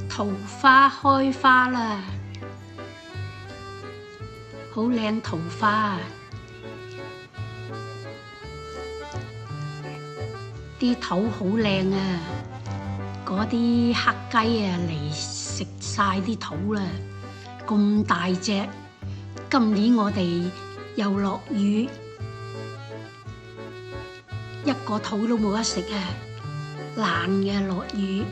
桃花開花啦，好靚桃花啊！啲桃好靚啊，嗰啲黑雞啊嚟食晒啲桃啦，咁大隻。今年我哋又落雨，一個桃都冇得食啊！爛嘅落雨，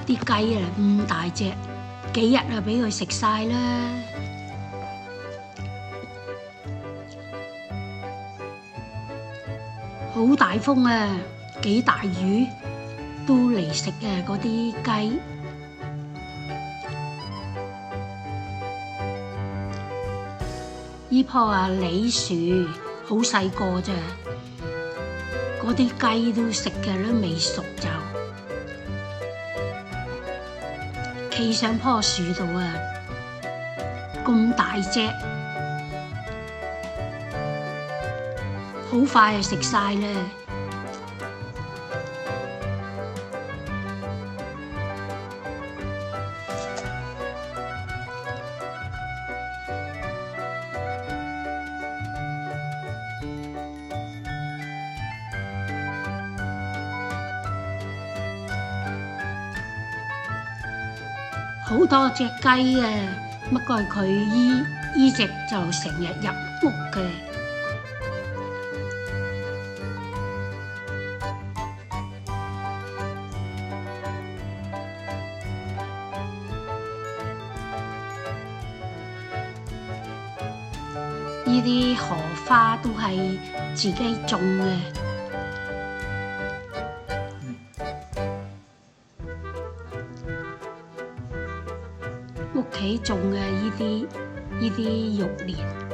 啲雞啊咁大隻，幾日啊俾佢食晒啦！好大風啊，幾大雨都嚟食啊！嗰啲雞，依棵啊梨樹好細個咋，嗰啲雞都食嘅，都未熟就企上棵樹度啊，咁大隻，好快就食晒啦！好多隻雞啊，不過佢依隻就成日入屋嘅。呢啲荷花都係自己種嘅。屋企種嘅呢啲玉蓮。